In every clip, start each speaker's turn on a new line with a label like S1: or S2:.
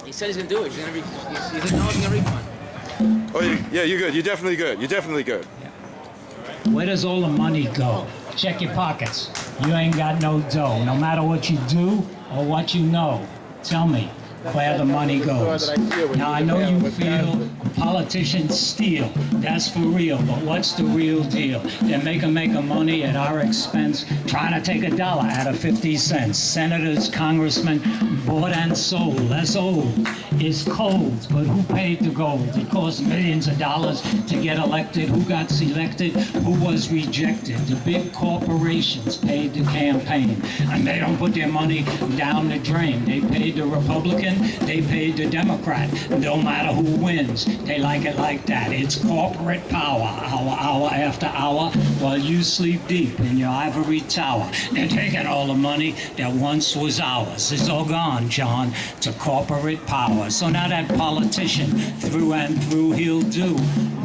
S1: He said he's gonna do it. He's gonna he's acknowledging a refund.
S2: Oh, yeah, you're good. You're definitely good. You're definitely good.
S3: Where does all the money go? Check your pockets. You ain't got no dough. No matter what you do or what you know, tell me where the money goes. Now, I know you feel politicians steal. That's for real, but what's the real deal? They're making money at our expense, trying to take $1 out of 50 cents. Senators, congressmen, bought and sold. That's old. It's cold, but who paid the gold? It cost millions of dollars to get elected. Who got selected? Who was rejected? The big corporations paid the campaign, and they don't put their money down the drain. They paid the Republican, they paid the Democrat. No matter who wins, they like it like that. It's corporate power, hour after hour, while you sleep deep in your ivory tower. They're taking all the money that once was ours. It's all gone, John, to corporate power. So now that politician, through and through, he'll do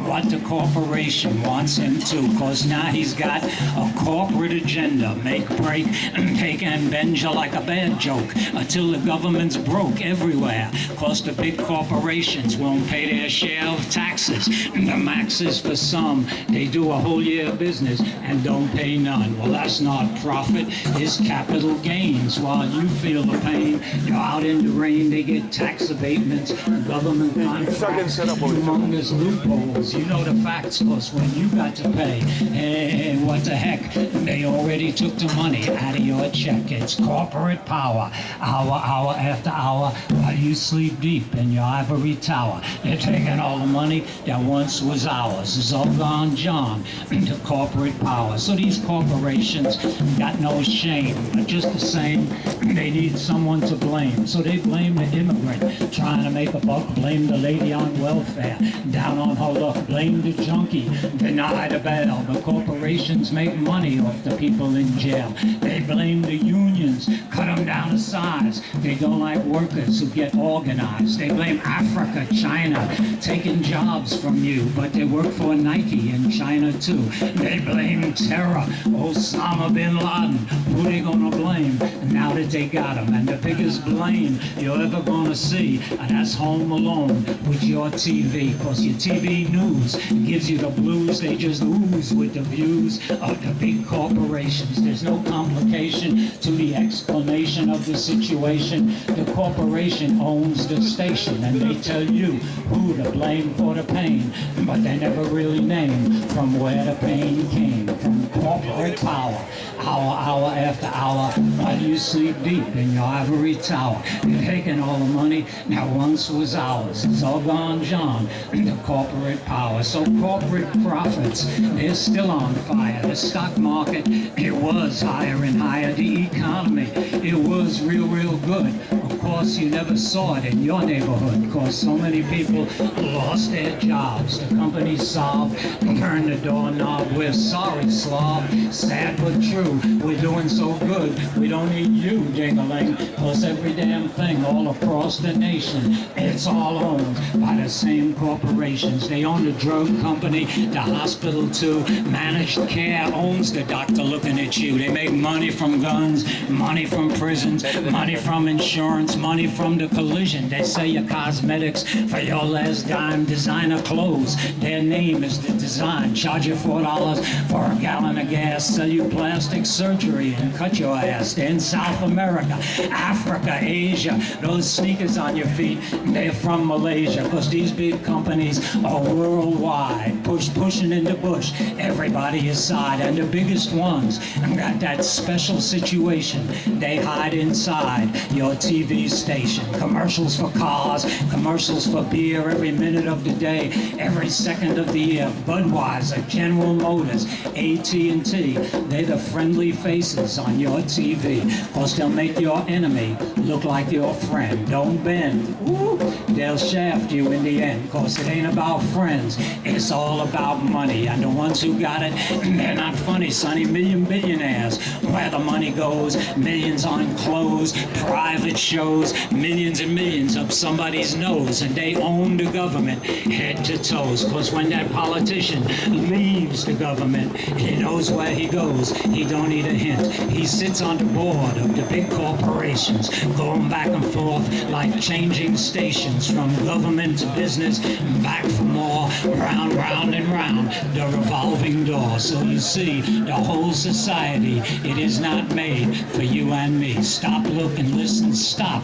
S3: what the corporation wants him to, cause now he's got a corporate agenda. Make, break, and take and bend you like a bad joke until the government's broke everywhere, cause the big corporations won't pay their share of taxes. The max is for some. They do a whole year of business and don't pay none. Well, that's not profit, it's capital gains. While you feel the pain, you're out in the rain, they get tax abatements, government contracts, humongous loopholes. You know the facts, cause when you got to pay, hey, what the heck, they already took the money out of your check. It's corporate power, hour after hour, while you sleep deep in your ivory tower. They're taking all the money that once was ours. It's all gone, John, to corporate power. So these corporations got no shame, but just the same, they need someone to blame. So they blame the immigrant trying to make a buck, blame the lady on welfare, down on her luck, blame the junkie, deny the bail. The corporations make money off the people in jail. They blame the unions, cut them down to size. They don't like workers who get organized. They blame Africa, China, taking jobs from you, but they work for Nike in China too. They blame terror, Osama bin Laden. Who they gonna blame now that they got him? And the biggest blame you're ever gonna see, and that's Home Alone with your TV, cause your TV news gives you the blues. They just ooze with the views of the big corporations. There's no complication to the explanation of the situation. The corporation owns the station, and they tell you who to blame for the pain, but they never really name from where the pain came. From corporate power, hour after hour, while you sleep deep in your ivory tower. They're taking all the money that once was ours. It's all gone, John, the corporate power. So corporate profits, they're still on fire. The stock market, it was higher and higher. The economy, it was real good. Of course, you never saw it in your neighborhood, because so many people lost their jobs. The companies solved, turned the doorknob. We're sorry, Slav, sad but true. We're doing so good, we don't need you, ding-a-ling. Plus every damn thing all across the nation, it's all owned by the same corporations. They own the drug company, the hospital too. Managed care owns the doctor looking at you. They make money from guns, money from prisons, money from insurance, money from the collision. They sell your cosmetics for your last dime. Designer clothes, their name is the design. Charge you $4 for a gallon of gas. Sell you plastic surgery and cut your ass. They're in South America, Africa, Asia. Those sneakers on your feet, they're from Malaysia, because these big companies are worldwide, pushing in the bush. Everybody aside, and the biggest ones got that special situation. They hide inside your TV station. Commercials for cars, commercials for beer, every minute of the day, every second of the year. Budweiser, General Motors, AT&T, they're the friendly faces on your TV, cause they'll make your enemy look like your friend. Don't bend. Ooh, they'll shaft you in the end, cause it ain't about friends, it's all about money. And the ones who got it, they're not funny, sonny. Billionaires, where the money goes, millions on clothes, private shows, millions and millions up somebody's nose, and they own the government head to toes. Cause when that politician leaves the government, it knows where he goes, he don't need a hint. He sits on the board of the big corporations, going back and forth like changing stations, from government to business, and back for more, round, round and round, the revolving door. So you see, the whole society, it is not made for you and me. Stop, look, and listen, stop,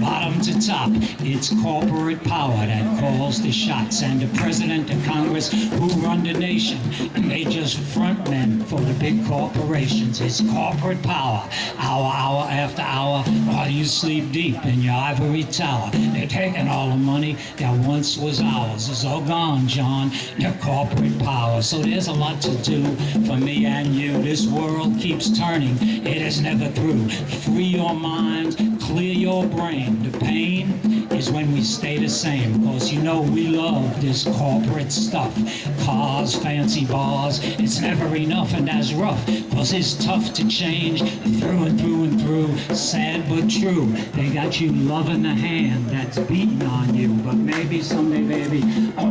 S3: bottom to top. It's corporate power that calls the shots, and the president, the Congress, who run the nation, and they just front men for the big corporations. It's corporate power, hour after hour, while you sleep deep in your ivory tower. They're taking all the money that once was ours. It's all gone, John, the corporate power. So there's a lot to do for me and you. This world keeps turning, it is never through. Free your mind, clear your brain. The pain is when we stay the same, cause you know we love this corporate stuff. Cars, fancy bars, it's never enough, and that's rough, cause it's tough to change through and through and through. Sad but true, they got you loving the hand that's beating on you. But maybe someday, baby,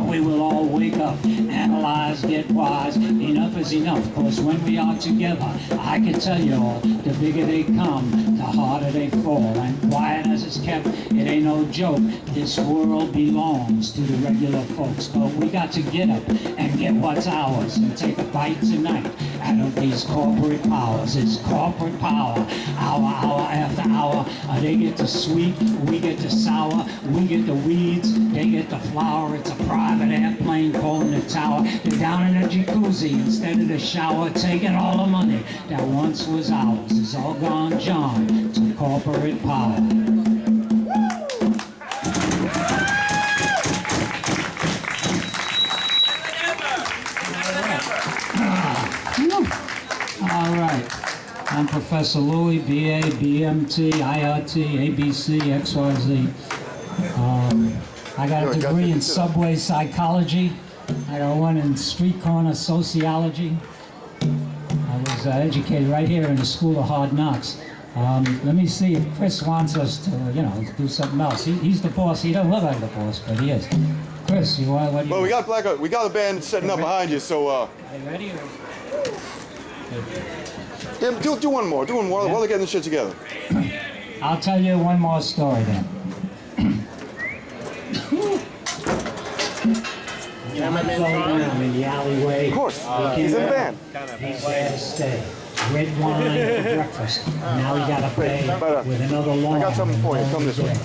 S3: we will all wake up, analyze, get wise. Enough is enough, cause when we are together, I can tell you all, the bigger they come, the harder they fall. And quiet as it's kept, it ain't no joke. This world belongs to the regular folks, but we got to get up and get what's ours, and take a bite tonight out of these corporate powers. It's corporate power, hour after hour. They get the sweet, we get the sour. We get the weeds, they get the flower. It's a private airplane calling the tower. They're down in a jacuzzi instead of the shower, taking all the money that once was ours. It's all gone, John, to corporate power. All right. I'm Professor Louie, BA, BMT, IRT, ABC, XYZ. I got a degree in subway psychology. I got one in street corner sociology. I was educated right here in the School of Hard Knocks. Let me see if Chris wants us to, do something else. He's the boss. He doesn't look like the boss, but he is. Chris, you want? What do you?
S2: Well, we got a band setting up behind you, so.
S3: Are you ready?
S2: Yeah, do one more. Do one more while they're getting this shit together.
S3: I'll tell you one more story then. Around in the alleyway.
S2: Of course, he's in the band.
S3: He's there to stay. Red wine for breakfast. Now he got to pay with another loan.
S2: I got something for you. Come this way.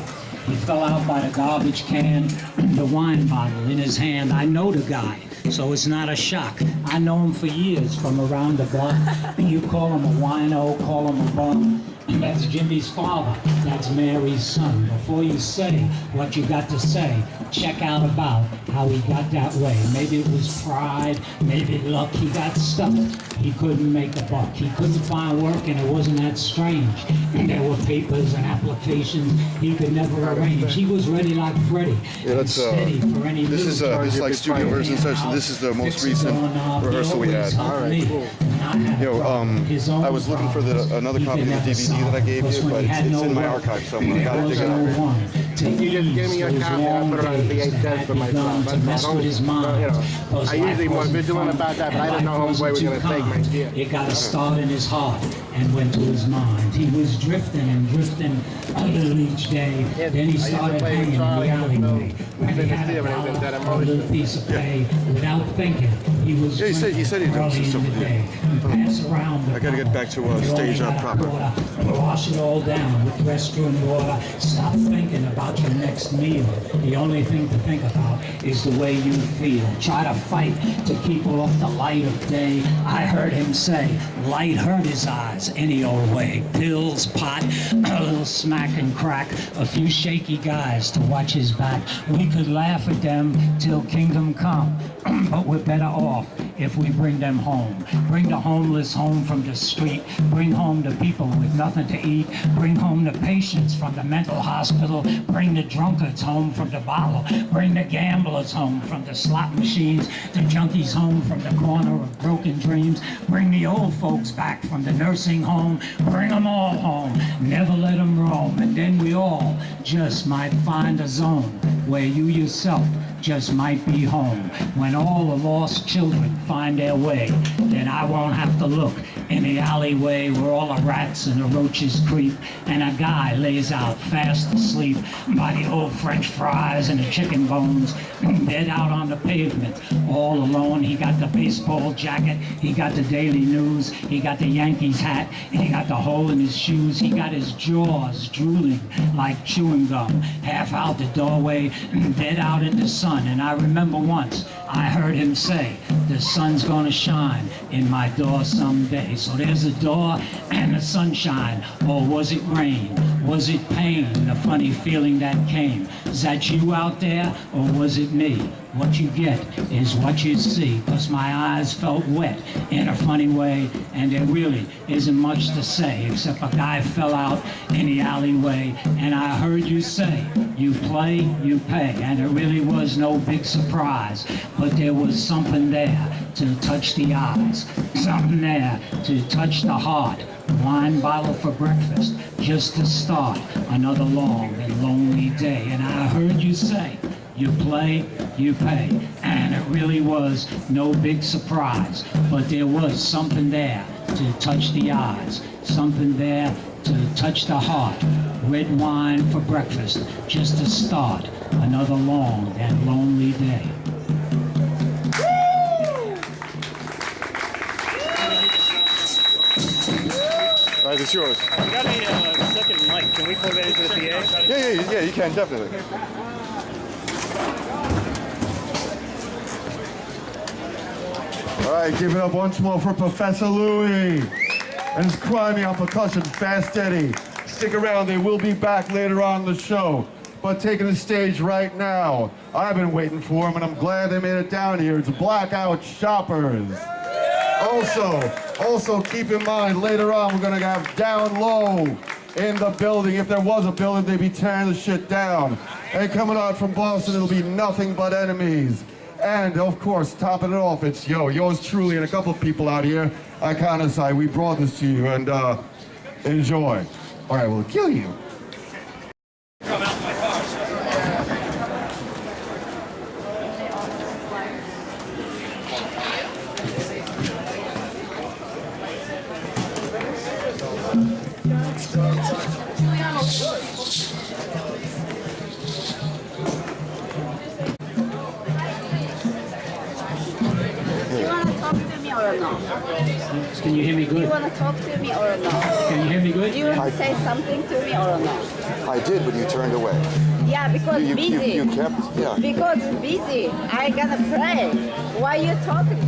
S3: He fell out by the garbage can, the wine bottle in his hand. I know the guy, so it's not a shock. I know him for years from around the block. You call him a wino, call him a bum. That's Jimmy's father. That's Mary's son. Before you say what you got to say, check out about how he got that way. Maybe it was pride, maybe luck. He got stuck. He couldn't make a buck. He couldn't find work, and it wasn't that strange. And there were papers and applications he could never arrange. He was ready like Freddie.
S2: Yeah, that's
S3: for any
S2: this is like studio version and such. So this is the most recent rehearsal we had.
S3: All right, cool.
S2: I was looking for another copy of the DVD that I gave you, but it's in my archive somewhere. I gotta dig it out.
S4: You just give me your copy, I put it on the VHS for myself. I usually more vigilant about that, but I didn't know how way we're going to take my gear.
S3: It got a start in his heart and went to his mind. He was drifting and drifting a little each day. Then he started hanging in the alleyway. When he had a little piece of pay without thinking. He was
S2: he said he does some stuff with you.
S3: Pass around
S2: I gotta get back to stage proper.
S3: Wash it all down with restroom water. Stop thinking about your next meal. The only thing to think about is the way you feel. Try to fight to keep off the light of day. I heard him say, light hurt his eyes any old way. Pills, pot, a little smack and crack, a few shaky guys to watch his back. We could laugh at them till kingdom come, but we're better off if we bring them home. Bring the homeless home from the street. Bring home the people with nothing to eat. Bring home the patients from the mental hospital. Bring the drunkards home from the bottle. Bring the gamblers home from the slot machines. The junkies home from the corner of broken dreams. Bring the old folks back from the nursing home. Bring them all home. Never let them roam. And then we all just might find a zone where you yourself just might be home. When all the lost children find their way, then I won't have to look in the alleyway where all the rats and the roaches creep, and a guy lays out fast asleep by the old French fries and the chicken bones, dead out on the pavement, all alone. He got the baseball jacket, he got the Daily News, he got the Yankees hat, and he got the hole in his shoes. He got his jaws drooling like chewing gum, half out the doorway, dead out in the sun. And I remember once I heard him say, the sun's gonna shine in my door someday. So there's a door and the sunshine. Or was it rain? Was it pain? The funny feeling that came. Is that you out there, or was it me? What you get is what you see, 'cause my eyes felt wet in a funny way, and there really isn't much to say, except a guy fell out in the alleyway, and I heard you say, you play, you pay, and it really was no big surprise, but there was something there to touch the eyes, something there to touch the heart. Wine bottle for breakfast, just to start another long and lonely day. And I heard you say, you play, you pay. And it really was no big surprise, but there was something there to touch the eyes, something there to touch the heart. Red wine for breakfast, just to start another long and lonely day.
S2: All right, it's yours.
S5: We got a second mic. Can we plug that into the PA?
S2: Yeah, you can, definitely. All right, give it up once more for Professor Louie and his crimey on percussion, Fast Eddie. Stick around, they will be back later on in the show. But taking the stage right now, I've been waiting for him, and I'm glad they made it down here. It's Blackout Shoppers. Also keep in mind, later on, we're gonna have Down Low in the building. If there was a building, they'd be tearing the shit down. And coming out from Boston, it'll be Nothing But Enemies. And of course, topping it off, it's yours truly, and a couple of people out here, ICONICIDE. We brought this to you, and enjoy. All right, we'll kill you.
S6: Or no?
S3: Can you hear me
S6: You
S3: good?
S6: want to talk to me or no?
S3: Can you hear me good?
S6: You want to say something to me or no?
S2: I did, but you turned away.
S6: Yeah, because busy.
S2: You kept, yeah.
S6: Because busy. I gotta pray. Why you talking to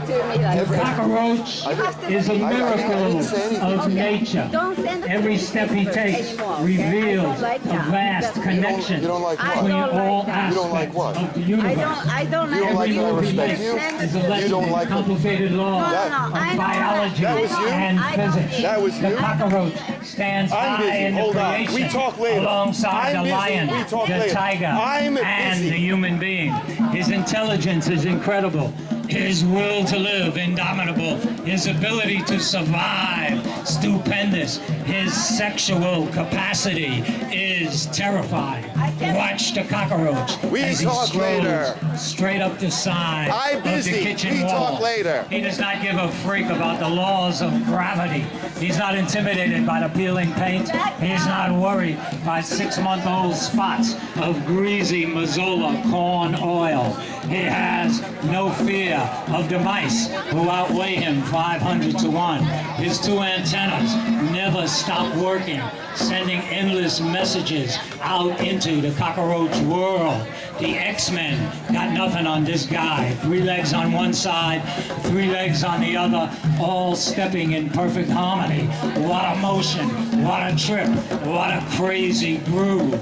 S6: me like that?
S3: Cockroach is a miracle of nature.
S6: Don't send it
S3: Every
S6: to
S3: step
S6: me
S3: he takes
S6: anymore, okay? I
S3: reveals
S6: don't like
S3: a
S6: that.
S3: vast connection
S2: You don't like what?
S3: between
S6: I don't
S3: all
S6: like that.
S2: You don't like
S3: aspects
S2: what?
S3: of the universe.
S6: I don't
S2: You don't like
S3: Every
S2: that I
S3: move he
S2: respect
S3: makes
S2: you?
S3: is a
S2: You
S3: lesson
S2: don't
S3: in
S2: like
S3: complicated laws
S6: No,
S3: of
S6: I know
S3: biology
S2: That was you?
S3: and
S6: I don't
S3: physics.
S6: need-
S2: That was
S3: The
S2: you?
S3: cockroach stands
S2: I'm
S3: high
S2: busy.
S3: in the
S2: Hold on.
S3: creation
S2: We talk later.
S3: alongside
S2: I'm
S3: the
S2: busy.
S3: lion,
S2: We talk
S3: the
S2: later.
S3: tiger,
S2: I'm
S3: and
S2: busy.
S3: the human being. His intelligence is incredible. His will to live, indomitable. His ability to survive, stupendous. His sexual capacity is terrifying. Watch the cockroach
S2: We
S3: as he
S2: talk
S3: strolls
S2: later.
S3: straight up the side
S2: I'm
S3: of the
S2: busy.
S3: kitchen
S2: We
S3: wall.
S2: talk later.
S3: He does not give a freak about the laws of gravity. He's not intimidated by the peeling paint. He's not worried by 6-month-old spots of greasy Mazola corn oil. He has no fear of the mice who outweigh him 500 to 1. His 2 antennas never stop working, sending endless messages out into the cockroach world. The X-Men got nothing on this guy. 3 legs on one side, 3 legs on the other, all stepping in perfect harmony. What a motion, what a trip, what a crazy groove.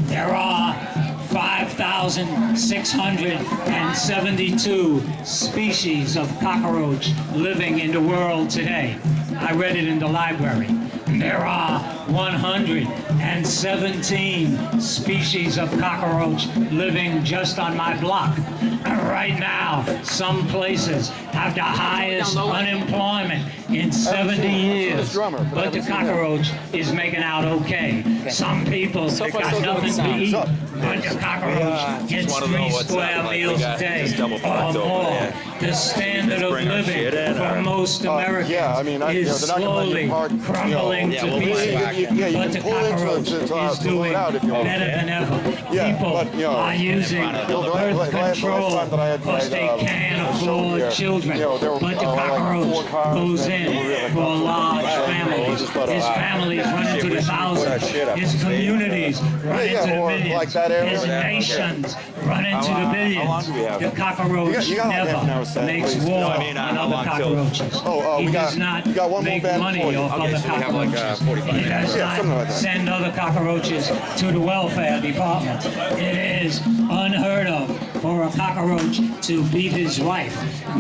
S3: There are 5,672 species of cockroach living in the world today. I read it in the library. There are 117 species of cockroach living just on my block. Right now, some places have the highest unemployment in 70 years.
S2: drummer, but I
S3: But the
S2: haven't seen him.
S3: cockroach is making out okay. Some people that got nothing to eat, but the cockroach gets 3 square meals a day or more. The standard of living for most Americans
S2: yeah, I mean,
S3: is
S2: they're not gonna let you
S3: slowly
S2: park,
S3: crumbling to pieces.
S2: you
S3: But the
S2: can pull into
S3: cockroach
S2: it to
S3: is doing
S2: out if you want.
S3: better than ever.
S2: Yeah,
S3: People
S2: but, you know,
S3: are using birth control
S2: last time that I had
S3: because they can't afford children. But the cockroach goes in for large families. His families run into the thousands. His communities run into the millions.
S2: like that area.
S3: His nations run into the billions. The cockroach
S2: You got like half an hour
S3: never
S2: set,
S3: makes
S2: please.
S3: war
S2: No,
S3: on other cockroaches. He does not
S2: we got one more
S3: make
S2: band
S3: money
S2: for you.
S3: off other cockroaches. He does
S2: Yeah, something like
S3: not
S2: that.
S3: send other cockroaches to the welfare department. It is unheard of for a cockroach to beat his wife.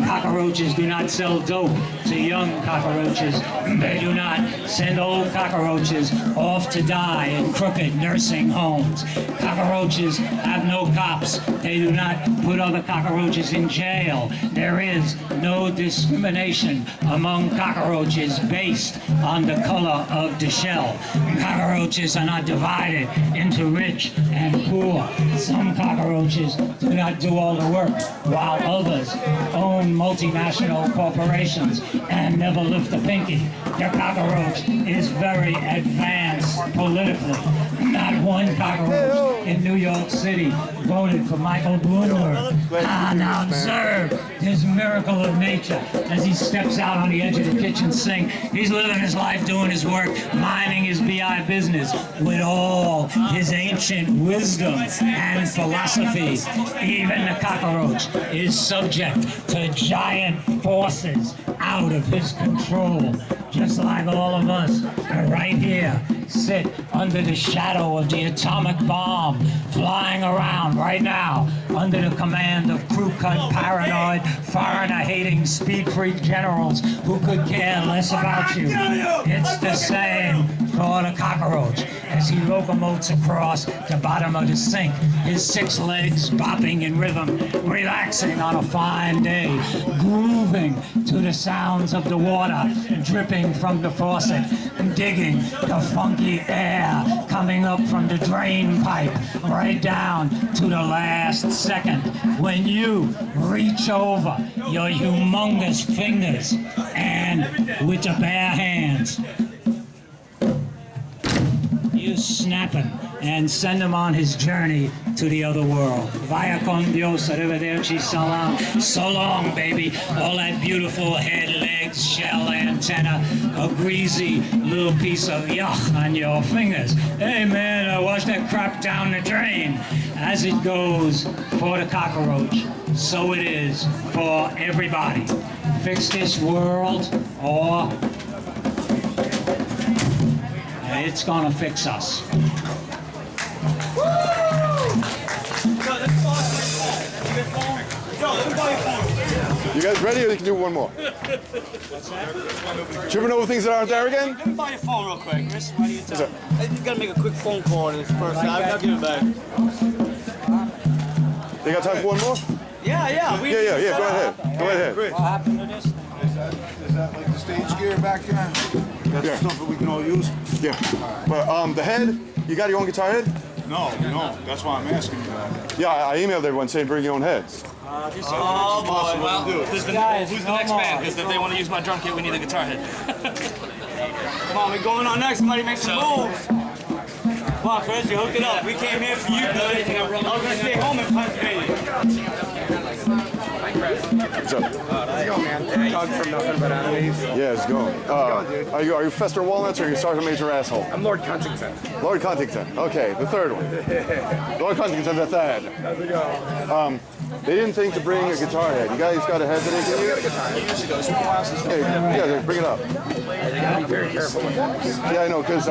S3: Cockroaches do not sell dope to young cockroaches. They do not send old cockroaches off to die in crooked nursing homes. Cockroaches have no cops. They do not put other cockroaches in jail. There is no discrimination among cockroaches based on the color of the shell. Cockroaches are not divided into rich and poor. Some cockroaches do not do all the work, while others own multinational corporations and never lift a pinky. The cockroach is very advanced politically. Not one cockroach in New York City voted for Michael Bloomberg. Now observe this miracle of nature as he steps out on the edge of the kitchen sink. He's living his life, doing his work, minding his BI business with all his ancient wisdom and philosophy. Even the cockroach is subject to giant forces out of his control, just like all of us are right here, sit under the shadow of the atomic bomb flying around right now under the command of crew-cut, paranoid, foreigner-hating, speed-freak generals who could care less about you. It's the same for the cockroach as he locomotes across the bottom of the sink, his 6 legs bopping in rhythm, relaxing on a fine day, grooving to the sounds of the water dripping from the faucet, digging the funky air coming up from the drain pipe right down to the last second when you reach over your humongous fingers and with the bare hands you snap him and send him on his journey to the other world. Vaya con Dios, arrivederci, salam. So long, baby. All that beautiful head, legs, shell, antenna, a greasy little piece of yuck on your fingers. Hey, man, wash that crap down the drain. As it goes for the cockroach, so it is for everybody. Fix this world, or it's gonna fix us.
S2: You guys ready, or you can do one more? Tripping over things that aren't there again?
S5: Let me buy your phone real quick, Chris. Why do you
S2: Yes, sir.
S5: I just gotta make a quick phone call to this person. I'll give it back.
S2: You got time for one more?
S5: Yeah.
S2: Yeah, go ahead. Go ahead.
S5: What happened to this?
S7: Is that like the stage gear back there? That's
S2: Yeah.
S7: stuff that we can all use?
S2: Yeah. But the head, you got your own guitar head?
S7: No, that's why I'm asking you that.
S2: Yeah, I emailed everyone saying bring your own heads.
S5: Oh boy. Well, who's the next band? Because if they want to use my drum kit, we need a guitar head. Come on, we're going on next. Somebody make some moves. Come on, Chris, you hooked it up. We came here for you, buddy. I was gonna stay home and Pennsylvania.
S2: What's up?
S4: How's it going, man? Doug from Nothing But Enemies.
S2: Yeah, it's going. Are you Fester Walnuts or are you Sergeant Major Asshole?
S4: I'm Lord Huntington.
S2: Lord Contington. Okay, the third one. Lord Contington, the third.
S4: How's it going?
S2: They didn't think to bring a guitar head. You guys got a head that they can use? Yeah, bring it up.
S4: You gotta be very careful with that.
S2: Yeah, I know, because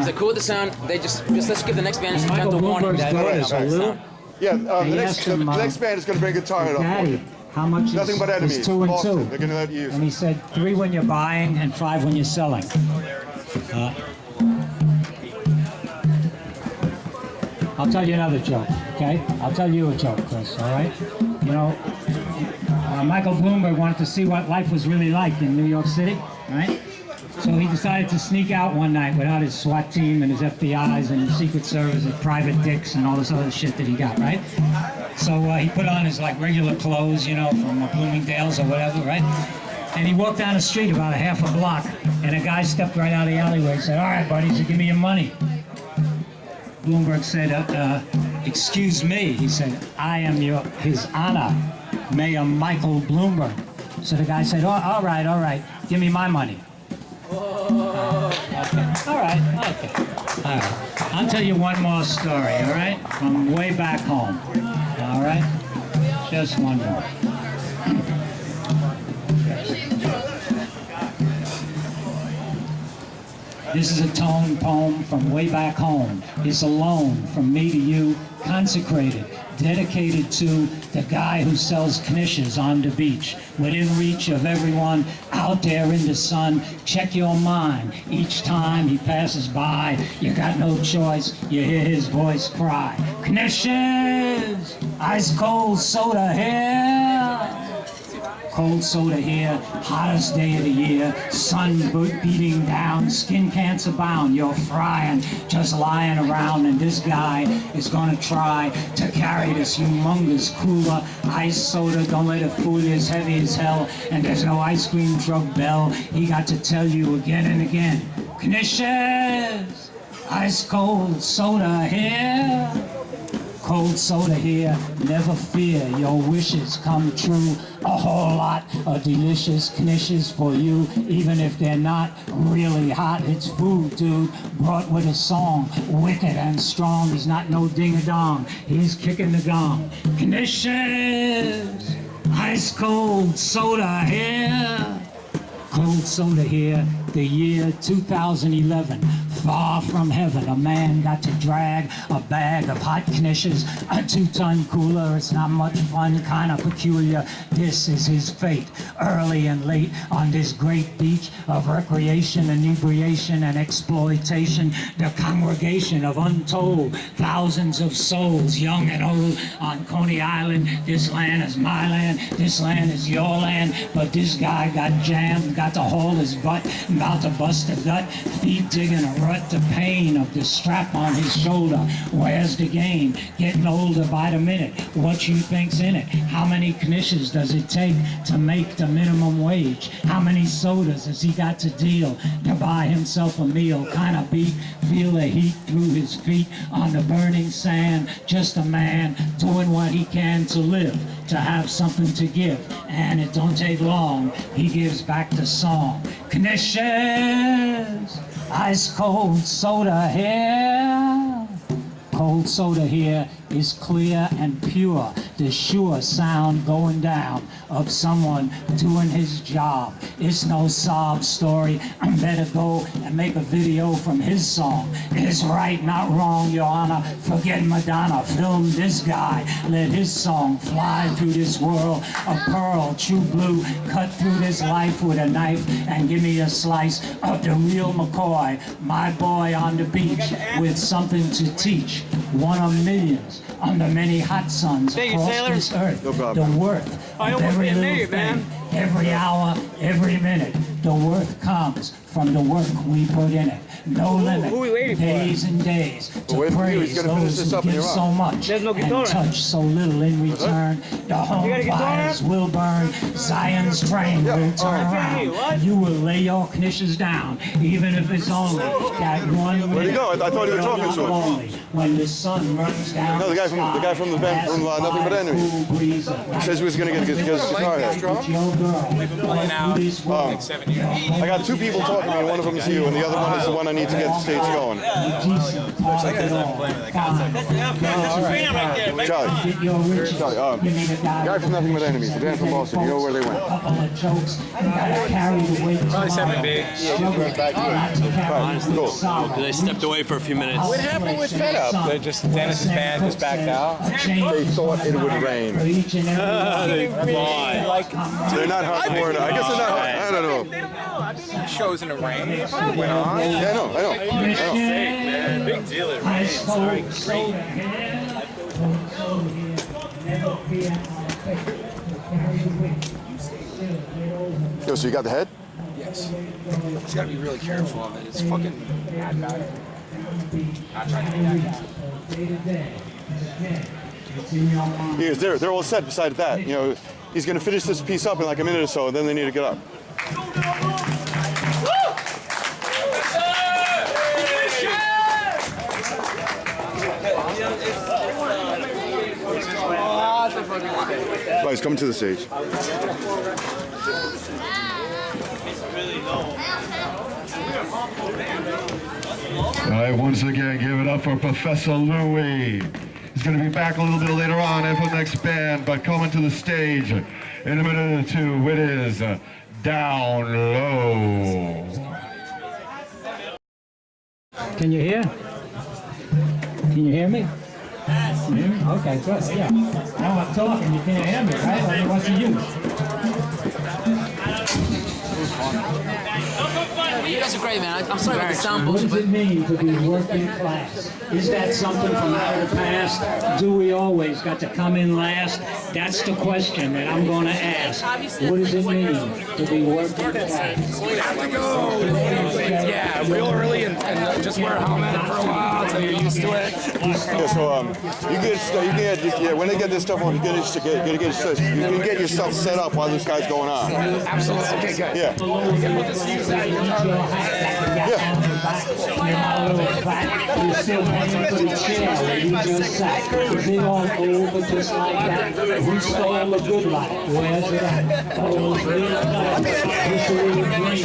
S1: Is it cool with the sound? They just let's give the next band some gentle warning.
S3: Bloomberg's
S1: That
S3: daughter,
S1: it's
S3: so Lou,
S2: yeah, the
S3: They
S2: next
S3: asked him,
S2: band is going to bring a guitar head up for
S3: Daddy,
S2: you.
S3: how much
S2: Nothing but enemies.
S3: is 2 and
S2: Boston.
S3: 2?
S2: They're going to let you use
S3: And
S2: it.
S3: he said 3 when you're buying and 5 when you're selling. I'll tell you another joke, okay? I'll tell you a joke, Chris, all right? You know, Michael Bloomberg wanted to see what life was really like in New York City, right? So he decided to sneak out one night without his SWAT team and his FBI's and his Secret Service and private dicks and all this other shit that he got, right? So he put on his like regular clothes, you know, from Bloomingdale's or whatever, right? And he walked down the street about a half a block, and a guy stepped right out of the alleyway and said, "All right, buddy, so give me your money." Bloomberg said, "Excuse me," he said, "I am His Honor, Mayor Michael Bloomberg." So the guy said, "Oh, all right, give me my money." Okay. All right. I'll tell you one more story, all right? From way back home, all right? Just one more. This is a tone poem from way back home. It's a loan from me to you, consecrated, dedicated to the guy who sells knishes on the beach, within reach of everyone out there in the sun. Check your mind each time he passes by. You got no choice, you hear his voice cry, "Knishes, ice cold soda here." Cold soda here, hottest day of the year, sun beating down, skin cancer bound, you're frying, just lying around, and this guy is gonna try to carry this humongous cooler, ice soda, don't let it fool you, it's heavy as hell, and there's no ice cream truck bell, he got to tell you again and again, "Knishes, ice cold soda here." Cold soda here, never fear, your wishes come true. A whole lot of delicious knishes for you, even if they're not really hot. It's food, dude, brought with a song, wicked and strong. He's not no ding-a-dong, he's kicking the gong. Knishes, ice cold soda here. Cold soda here, the year 2011. Far from heaven, a man got to drag a bag of hot knishes, a 2-ton cooler. It's not much fun, kind of peculiar. This is his fate, early and late on this great beach of recreation, inebriation, and exploitation. The congregation of untold thousands of souls, young and old, on Coney Island. This land is my land, this land is your land, but this guy got jammed, got to haul his butt, about to bust a gut, feet digging a rut, the pain of the strap on his shoulder. Where's the game? Getting older by the minute. What you think's in it? How many knishes does it take to make the minimum wage? How many sodas has he got to deal to buy himself a meal? Kind of beat, feel the heat through his feet on the burning sand. Just a man doing what he can to live, to have something to give. And it don't take long, he gives back the song. Knishes, ice cold soda here. Cold soda here is clear and pure, the sure sound going down of someone doing his job. It's no sob story. I better go and make a video from his song. It's right, not wrong, Your Honor. Forget Madonna, film this guy. Let his song fly through this world of pearl, true blue. Cut through this life with a knife and give me a slice of the real McCoy, my boy on the beach with something to teach. One of millions on the many hot suns across this earth.
S2: No problem.
S3: The worth of every little thing, every hour, every minute. The worth comes from the work we put in it. No limit. Days and days to praise those who give so much and touch so little in return. The home fires will burn. Zion's train will turn around. You will lay your knishes down, even if it's only that 1 minute.
S2: Where'd he go? I thought you were talking to him.
S3: When the sun runs down.
S2: No, the guy from the band from Nothing But Enemies. He says he was going to get his guitar here.
S8: We've been playing out like 7 years.
S2: I got 2 people talking to me. One of them is you, and the other one is the one I need to get the stage going.
S8: Looks like I've been playing with that concept.
S2: Charlie. The guy from Nothing But Enemies, the band from Boston. You know where they went?
S8: Probably 7 big.
S2: Right, cool.
S9: They stepped away for a few minutes.
S8: What happened with Fed Up? They're just Dennis's band just backed out.
S2: They thought it would rain. They're not hardcore. I guess they're not. I don't know.
S8: Shows in the rain. Went on.
S2: Yeah, I know.
S8: Big deal.
S2: Yo, so you got the head?
S8: Yes. Just gotta be really careful of it. It's fucking bad.
S2: Yes, they're all set beside that. You know, he's gonna finish this piece up in like a minute or so, and then they need to get up. Right, he's coming to the stage. All right, once again, give it up for Professor Louie. He's going to be back a little bit later on for the next band, but coming to the stage in a minute or two, it is Down Low.
S3: Can you hear? Can you hear me? Yes. Okay, good. Yeah. Now I'm talking, you can't hear me, right? I mean, what's the use?
S1: You guys are great, man. I'm sorry about the sound
S3: What
S1: bullshit,
S3: does it
S1: but
S3: mean to be working class? Is that something from out of the past? Do we always got to come in last? That's the question that I'm going to ask. What does it mean to be working class?
S8: You have to go, yeah, real early and just wear a helmet for a while until you're used to it.
S2: Yeah, so you get when they get this stuff on, you can get yourself set up while this guy's going on.
S8: Absolutely. Okay, good.
S2: Yeah.
S8: We'll just use that.
S3: You're still paying for the chair where you just sat. Is it all over just like that? We stole the good life. Where's it at? Oh, it's real nice. This is real green.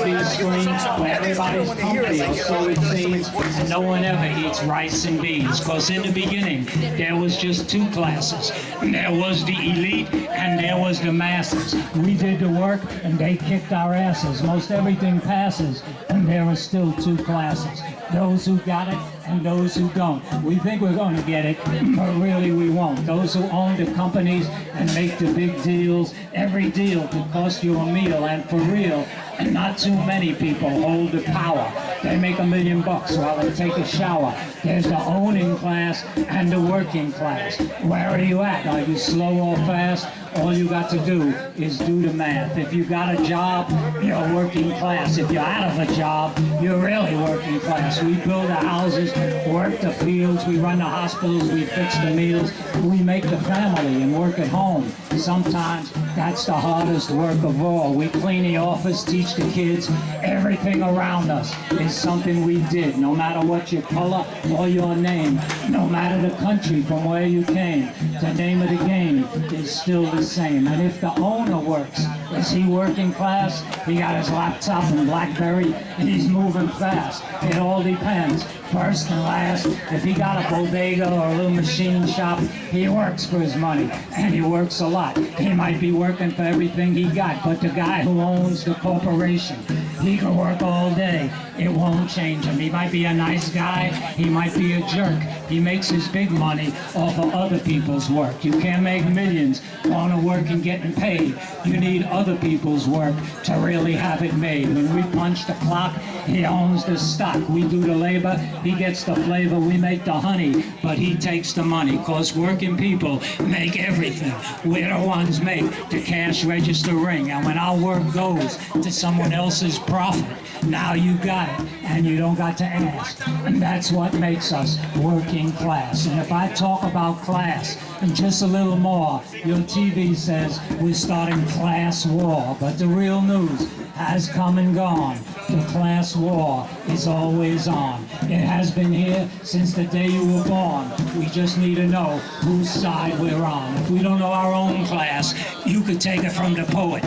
S3: These screens where everybody's comfy, or so it seems, and no one ever eats rice and beans. Because in the beginning, there was just two classes. There was the elite and there was the masses. We did the work and they kicked our asses. Most everything passes, and there are still two classes. Those who got it and those who don't. We think we're going to get it, but really we won't. Those who own the companies and make the big deals, every deal could cost you a meal, and for real, and not too many people hold the power. They make $1 million while they take a shower. There's the owning class and the working class. Where are you at? Are you slow or fast? All you got to do is do the math. If you got a job, you're working class. If you're out of a job, you're really working class. We build the houses, work the fields, we run the hospitals, we fix the meals, we make the family and work at home. Sometimes that's the hardest work of all. We clean the office, teach the kids. Everything around us is something we did, no matter what your color or your name, no matter the country from where you came. The name of the game is still the same. And if the owner works, is he working class? He got his laptop and BlackBerry and he's moving fast. It all depends. First and last, if he got a bodega or a little machine shop, he works for his money, and he works a lot. He might be working for everything he got, but the guy who owns the corporation, he can work all day. It won't change him. He might be a nice guy, he might be a jerk. He makes his big money off of other people's work. You can't make millions on a work and getting paid. You need other people's work to really have it made. When we punch the clock, he owns the stock. We do the labor, he gets the flavor, we make the honey, but he takes the money, cause working people make everything. We're the ones make the cash register ring, and when our work goes to someone else's profit, now you got it, and you don't got to ask. And that's what makes us working class. And if I talk about class and just a little more, your TV says we're starting class war, but the real news has come and gone. The class war is always on. It has been here since the day you were born. We just need to know whose side we're on. If we don't know our own class, you could take it from the poet.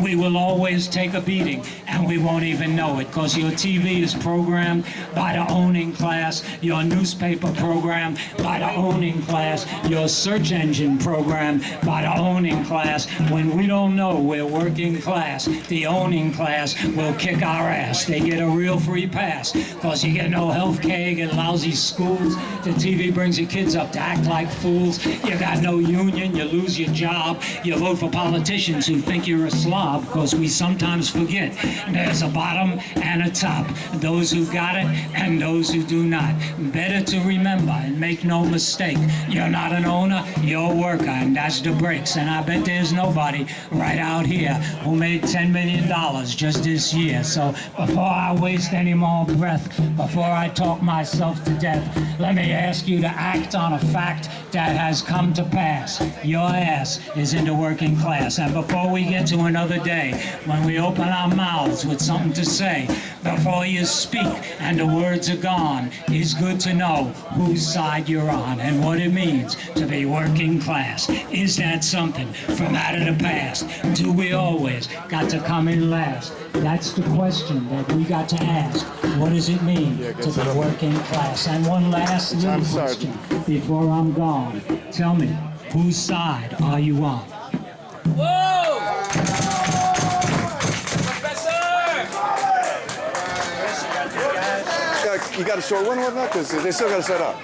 S3: We will always take a beating, and we won't even know it, because your TV is programmed by the owning class, your newspaper programmed by the owning class, your search engine programmed by the owning owning class. When we don't know we're working class, the owning class will kick our ass. They get a real free pass, cause you get no health care, you get lousy schools. The TV brings your kids up to act like fools. You got no union, you lose your job. You vote for politicians who think you're a slob, cause we sometimes forget there's a bottom and a top. Those who got it and those who do not. Better to remember and make no mistake, you're not an owner, you're a worker, and that's the breaks. And I bet there's nobody right out here who made $10 million just this year. So before I waste any more breath, before I talk myself to death, let me ask you to act on a fact that has come to pass. Your ass is in the working class. And before we get to another day, when we open our mouths with something to say, before you speak and the words are gone, it's good to know whose side you're on and what it means to be working class. Is that something from out of the past? Do we always got to come in last? That's the question that we got to ask. What does it mean to be working class? And one last little question before I'm gone. Tell me, whose side are you on?
S1: Whoa! Professor!
S7: You got a short one with that? Because they still got to set up.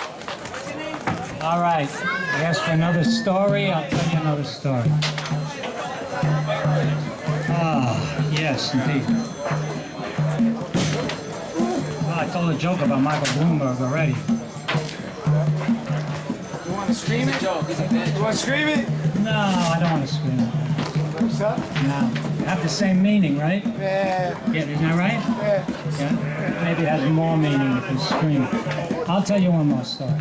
S3: All right. I asked for another story. I'll tell you another story. Ah, yes, indeed. Well, I told a joke about Michael Bloomberg already.
S7: You want to scream it? You want to scream it?
S3: No, I don't want to scream it.
S7: What's up?
S3: No. They have the same meaning, right?
S7: Yeah.
S3: Yeah, isn't that right? Yeah. Maybe it has more meaning if you scream it. I'll tell you one more story.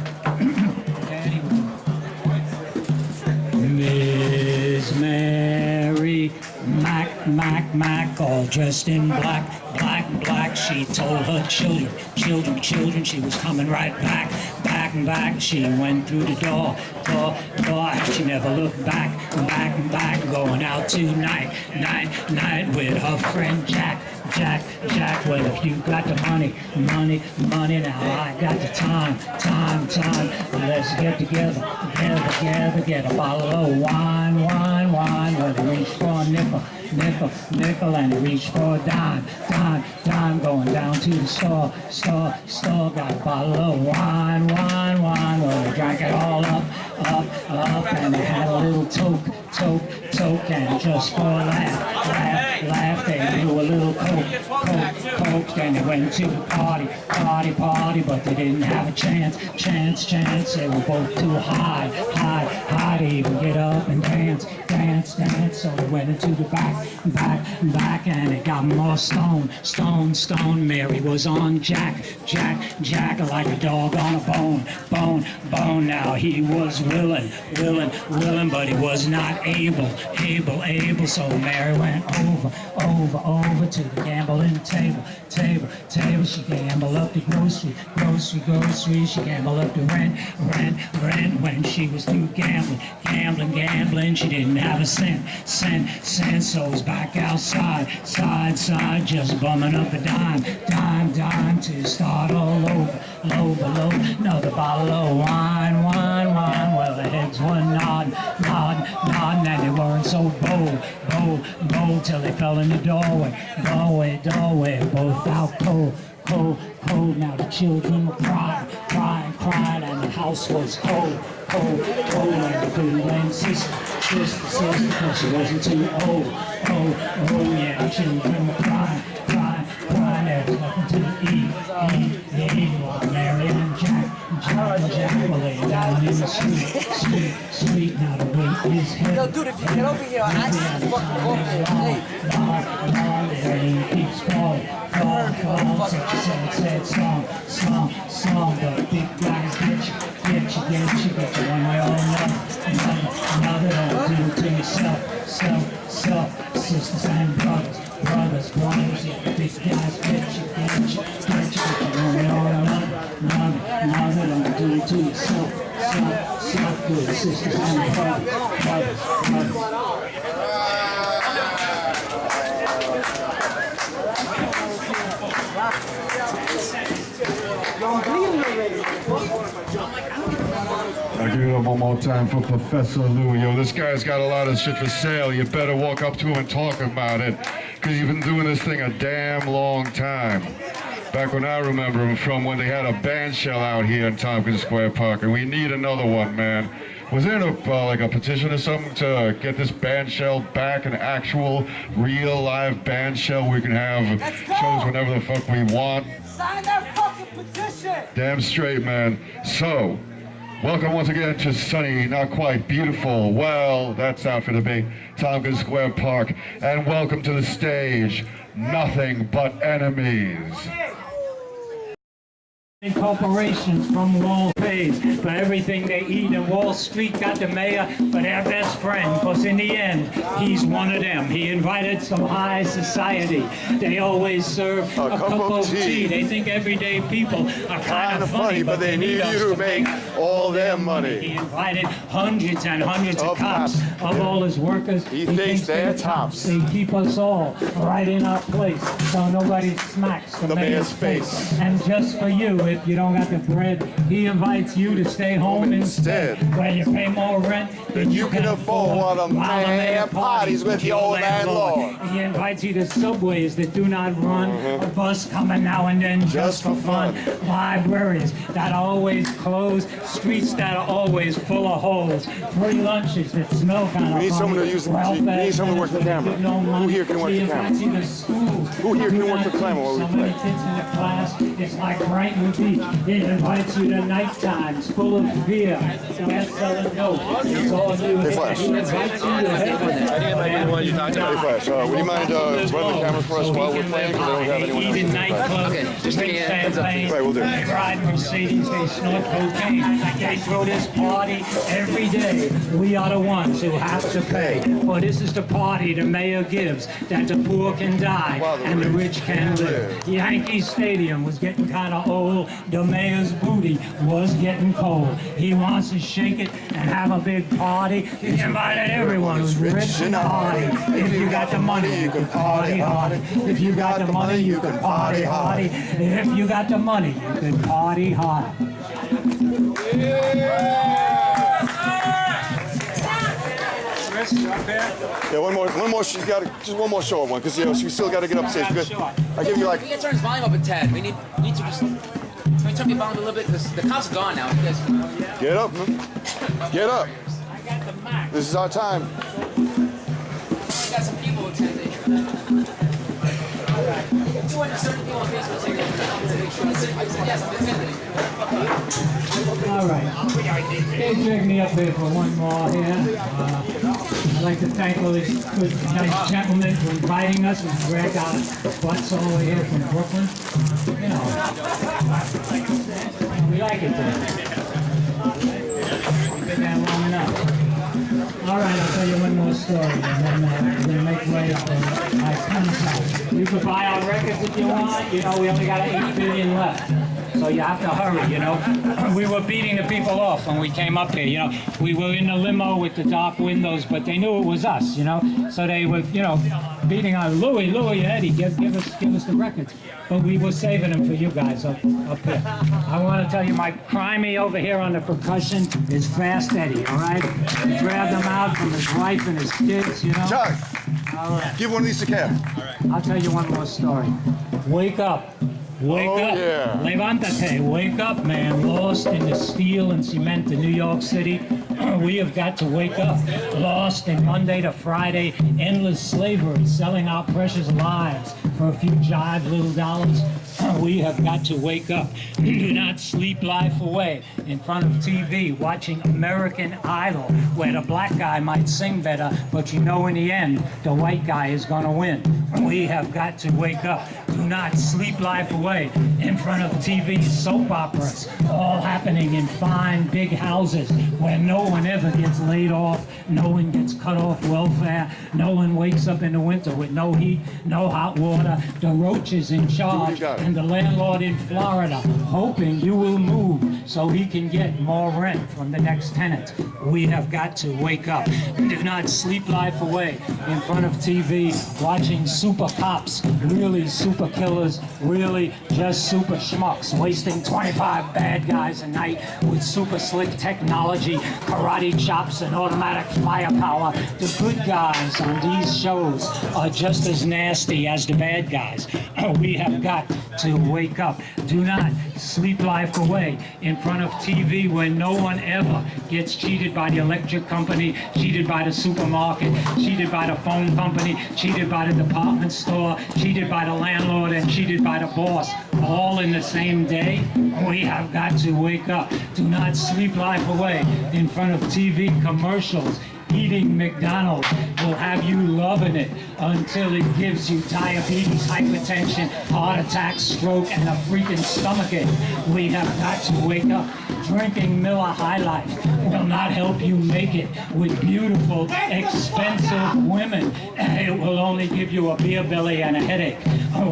S3: Miss Mary Mack, all dressed in black. She told her children, she was coming right back. She went through the door, and she never looked back, going out tonight, with her friend Jack. Well, if you got the money, now I got the time. Let's get together, get a bottle of wine. Well, they reach for a nickel, and they reach for a dime, going down to the store, got a bottle of wine. Well, they drank it all up, and they had a little toke, and just for a laugh, they do a little coke, then they went to the party, but they didn't have a chance, they were both too high to even get up and dance, so they went into the back, and they got more stone, Mary was on Jack, like a dog on a bone, now he was willing, but he was not able, so Mary went over to the gambling table, she gambled up the grocery, she gambled up the rent, when she was through gambling, she didn't have a cent, so was back outside, just bumming up a dime, to start all over, another bottle of wine, well, the heads were nodding, and they weren't so bold, till they fell in the doorway, both out cold, now the children were crying, and the house was cold, and the pretty lame sister, because she wasn't too old, yeah, the children were crying, there was nothing to eat, while Mary and Jack were laying down in the street, now the weight is heavy.
S9: Yo, dude, if you get over here, I'll actually fucking walk there.
S3: The rain keeps falling, sad song, but big guys get you one way or another, don't do it to yourself, sisters and brothers, yeah, big guys get you one way or another, don't do it to yourself, good sisters and brothers.
S2: Gotta Give it up one more time for Professor Louie. Yo, this guy's got a lot of shit for sale. You better walk up to him and talk about it, because you've been doing this thing a damn long time. Back when I remember him from, when they had a band shell out here in Tompkins Square Park, and we need another one, man. Was there like a petition or something to get this band shell back, an actual, real, live band shell we can have shows whenever the fuck we want?
S9: Sign that fucking petition!
S2: Damn straight, man. So, welcome once again to sunny, not quite beautiful, well, that's out for the big Tompkins Square Park. And welcome to the stage, Nothing But Enemies.
S3: Corporations from Wall pays for everything they eat, and Wall Street got the mayor for their best friend, because in the end, he's one of them. He invited some high society. They always serve a cup of tea. They think everyday people are kind of funny, but they need us to make all their money. He invited hundreds and hundreds of cops of all his workers. He thinks they're tops. They keep us all right in our place, so nobody smacks the mayor's face. And just for you, if you don't got the bread, he invites you to stay home instead, where you pay more rent than you can afford, while the mayor parties with your landlord. He invites you to subways that do not run, a bus coming now and then just for fun, libraries that are always closed, streets that are always full of holes, free lunches that smell kind of funny.
S7: We need someone to use we need someone to work the camera. Who here can work the camera? Who here can work the camera while we play?
S3: Kids in the class, it's like Brighton Beach. It invites you to night times full of fear. Can't sell a note. It's all new.
S7: Hey, Flash.
S3: He invites you to
S7: Hey, Flash, would you mind running the camera for us while we're playing? Because I don't have anyone else.
S3: Eat in nightclubs,
S1: Okay, just
S3: drink
S1: give me a heads up.
S3: champagne,
S7: Right, we'll do it.
S3: they ride Mercedes, they snort cocaine, they throw this party every day. We are the ones who have to pay. For this is the party the mayor gives, that the poor can die and the rich can live. Yankee Stadium was getting kind of old. The mayor's booty was getting cold. He wants to shake it and have a big party. He invited everyone who's rich and hardy. If you got the money, you can party hardy. If you got the money, you can party hardy. If you got the money, you can party hard.
S7: Yeah, one more. She's got just one more short one, because she still got to get upstairs. I give you like.
S1: We can turn his volume up a tad. We need to just. Can we turn the volume a little bit? The cops are gone now. You guys,
S7: Get up, man. Get up. This is our time.
S1: we got some people attending. 230 people on Facebook saying yes, I'm attending.
S3: All right. They dragged me up here for one more here. I'd like to thank all these good, nice gentlemen for inviting us and drag our butts all the way here from Brooklyn. You know, we like it there. We've been there long enough. All right, I'll tell you one more story, and then we're going to make way up for ICONICIDE. You could buy our records if you want. You know, we only got 8 billion left. So you have to hurry, you know. We were beating the people off when we came up here, you know. We were in the limo with the dark windows, but they knew it was us, you know. So they were, you know, beating on Louie, Eddie, give us the records. But we were saving them for you guys up here. I want to tell you, my crimey over here on the percussion is Fast Eddie, all right? He grabbed them out from his wife and his kids, you know.
S7: Chuck,
S3: All right.
S7: give one of these to Kev.
S3: I'll tell you one more story. Wake up. Wake up.
S7: Yeah.
S3: Levántate. Wake up, man. Lost in the steel and cement in New York City. We have got to wake up. Lost in Monday to Friday. Endless slavery. Selling our precious lives for a few jive little dollars. We have got to wake up. Do not sleep life away in front of TV watching American Idol, where the black guy might sing better, but you know in the end, the white guy is going to win. We have got to wake up. Do not sleep life away in front of TV soap operas, all happening in fine big houses where no one ever gets laid off, no one gets cut off welfare, no one wakes up in the winter with no heat, no hot water, the roaches in charge, and and the landlord in Florida, hoping you will move so he can get more rent from the next tenant. We have got to wake up. Do not sleep life away in front of TV, watching super cops, really super killers, really just super schmucks, wasting 25 bad guys a night with super slick technology, karate chops, and automatic firepower. The good guys on these shows are just as nasty as the bad guys. We have got to wake up. Do not sleep life away in front of TV when no one ever gets cheated by the electric company, cheated by the supermarket, cheated by the phone company, cheated by the department store, cheated by the landlord, and cheated by the boss, all in the same day. We have got to wake up. Do not sleep life away in front of TV commercials. Eating McDonald's will have you loving it until it gives you diabetes, hypertension, heart attack, stroke, and a freaking stomachache. We have got to wake up. Drinking Miller High Life will not help you make it with beautiful, expensive women. It will only give you a beer belly and a headache.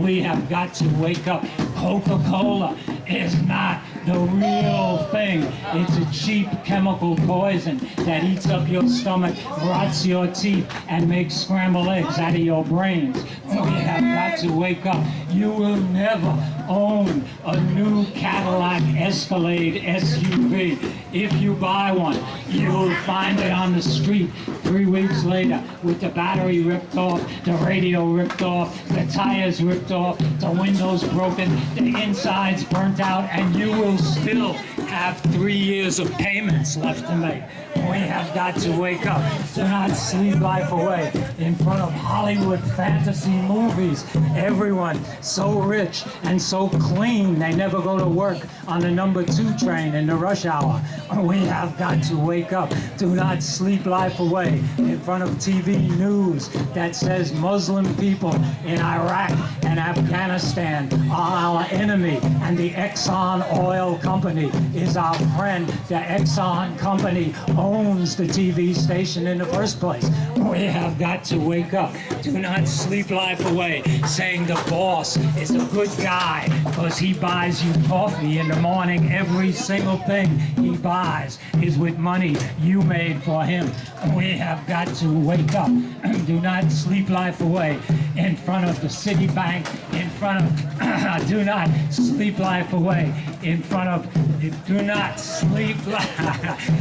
S3: We have got to wake up. Coca-Cola is not the real thing. It's a cheap chemical poison that eats up your stomach, rots your teeth, and makes scrambled eggs out of your brains. We have got to wake up. You will never own a new Cadillac Escalade SUV. If you buy one, you'll find it on the street 3 weeks later with the battery ripped off, the radio ripped off, the tires ripped off, the windows broken, the insides burnt out, and you will still have 3 years of payments left to make. We have got to wake up. Do not sleep life away in front of Hollywood fantasy movies. Everyone so rich and so clean, they never go to work on the #2 train in the rush hour. We have got to wake up. Do not sleep life away in front of TV news that says Muslim people in Iraq and Afghanistan are our enemy and the Exxon Oil Company is our friend. The Exxon Company owns the TV station in the first place. We have got to wake up. Do not sleep life away saying the boss is a good guy because he buys you coffee in the morning. Every single thing he buys is with money you made for him. We have got to wake up. Do not sleep life away in front of the Citibank, in front of, do not sleep life away in front of, do not sleep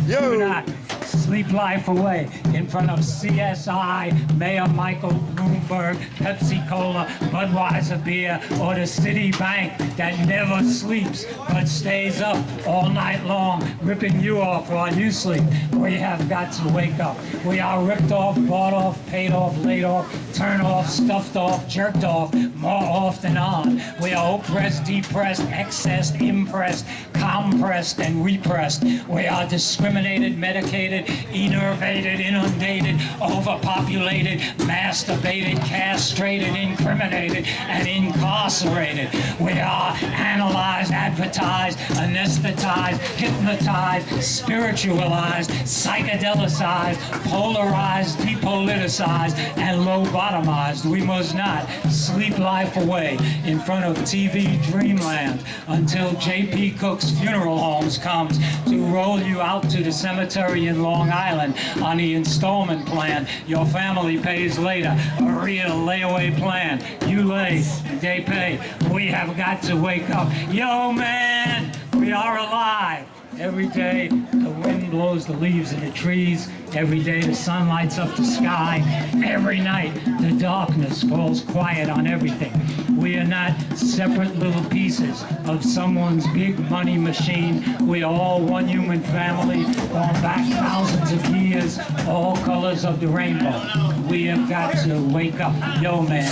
S3: do not sleep life away in front of CSI, Mayor Michael Bloomberg, Pepsi Cola, Budweiser beer, or the Citibank that never sleeps but stays up all night long, ripping you off while you sleep. We have got to wake up. We are ripped off, bought off, paid off, laid off, turned off, stuffed off, jerked off, more off than on. We are oppressed, depressed, excessed, impressed, compressed, and repressed. We are discriminated, medicated, enervated, inundated, overpopulated, masturbated, castrated, incriminated, and incarcerated. We are analyzed, advertised, anesthetized, hypnotized, spiritualized, psychedelicized, polarized, depoliticized, and lobotomized. We must not sleep life away in front of TV dreamland until J.P. Cook's Funeral Homes comes to roll you out to the cemetery in Long Island on the installment plan your family pays later, a real layaway plan. You lay, they pay. We have got to wake up. Yo, man, we are alive. Every day the wind blows the leaves in the trees. Every day the sun lights up the sky. Every night the darkness falls quiet on everything. We are not separate little pieces of someone's big money machine. We are all one human family, going back thousands of years, all colors of the rainbow. We have got to wake up. Yo, man,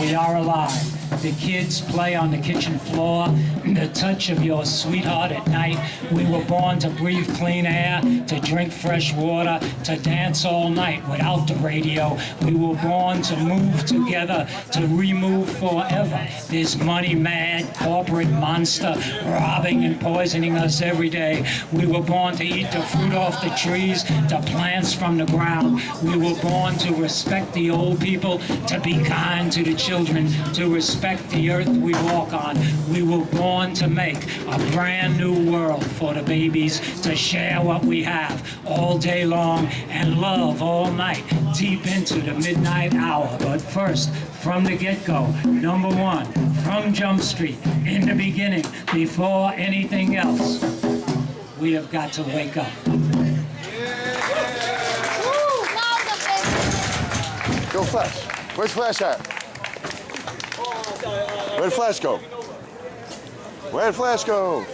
S3: we are alive. The kids play on the kitchen floor. the touch of your sweetheart at night. We were born to breathe clean air, to drink fresh water, to dance all night without the radio. We were born to move together, to remove forever this money-mad corporate monster robbing and poisoning us every day. We were born to eat the fruit off the trees, the plants from the ground. We were born to respect the old people, to be kind to the children, to respect the earth we walk on. We were born to make a brand new world for the babies, to share what we have all day long and love all night, deep into the midnight hour. But first, from the get-go, number one, from Jump Street, in the beginning, before anything else, we have got to wake up.
S7: Go Flash. Where's Flash at? Where'd Flash go? Where'd Flash go?